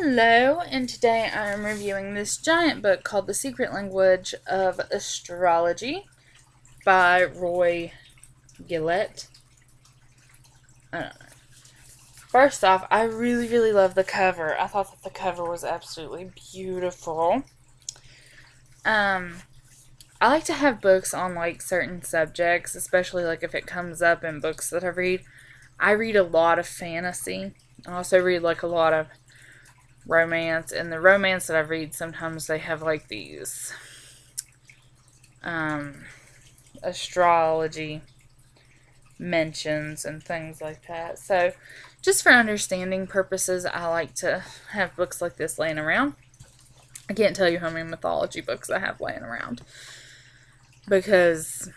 Hello, and today I am reviewing this giant book called The Secret Language of Astrology by Roy Gillett. I don't know. First off, I really love the cover. I thought that the cover was absolutely beautiful. I like to have books on like certain subjects, especially like if it comes up in books that I read. I read a lot of fantasy. I also read like a lot of romance, and the romance that I read, sometimes they have like these astrology mentions and things like that. So just for understanding purposes, I like to have books like this laying around. I can't tell you how many mythology books I have laying around because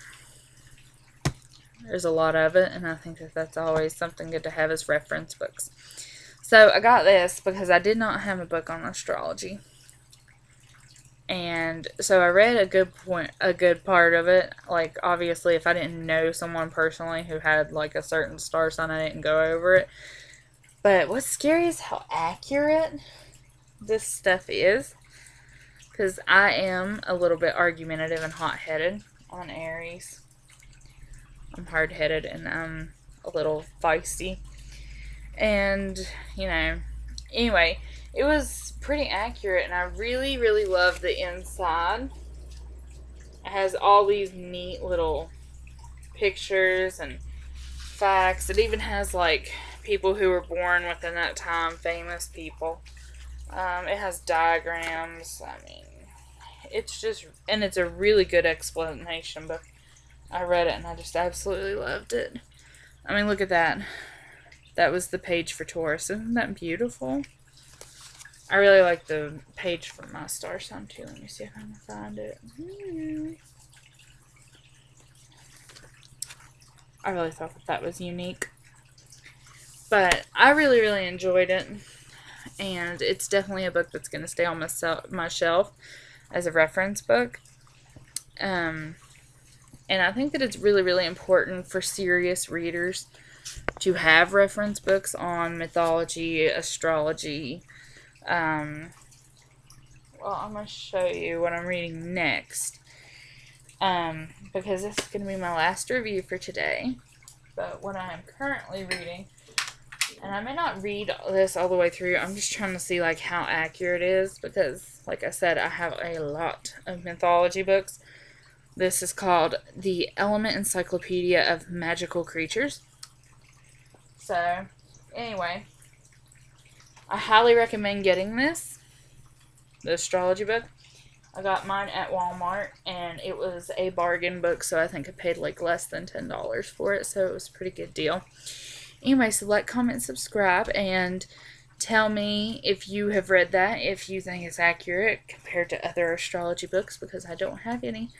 there's a lot of it, and I think that that's always something good to have as reference books. So I got this because I did not have a book on astrology. And so I read a good part of it. Like, obviously, if I didn't know someone personally who had like a certain star sign, I didn't go over it. But what's scary is how accurate this stuff is. Because I am a little bit argumentative and hot-headed on Aries. I'm hard-headed and I'm a little feisty. And, anyway, it was pretty accurate, and I really love the inside. It has all these neat little pictures and facts. It even has, like, people who were born within that time, famous people. It has diagrams. I mean, it's a really good explanation, but I read it and I just absolutely loved it. I mean, look at that. That was the page for Taurus. Isn't that beautiful? I really like the page for my star sign too. Let me see if I can find it. I really thought that was unique. But I really enjoyed it. And it's definitely a book that's going to stay on my shelf as a reference book. And I think that it's really important for serious readers to have reference books on mythology, astrology. Well, I'm going to show you what I'm reading next. Because this is going to be my last review for today. But what I am currently reading, and I may not read this all the way through, I'm just trying to see like how accurate it is. Because, like I said, I have a lot of mythology books. This is called The Element Encyclopedia of Magical Creatures. So, anyway, I highly recommend getting this, the astrology book. I got mine at Walmart, and it was a bargain book, so I think I paid like less than $10 for it, so it was a pretty good deal. Anyway, so like, comment, subscribe, and tell me if you have read that, if you think it's accurate compared to other astrology books, because I don't have any.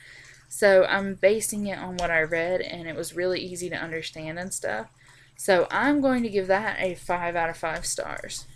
So I'm basing it on what I read, and it was really easy to understand and stuff. So I'm going to give that a 5 out of 5 stars.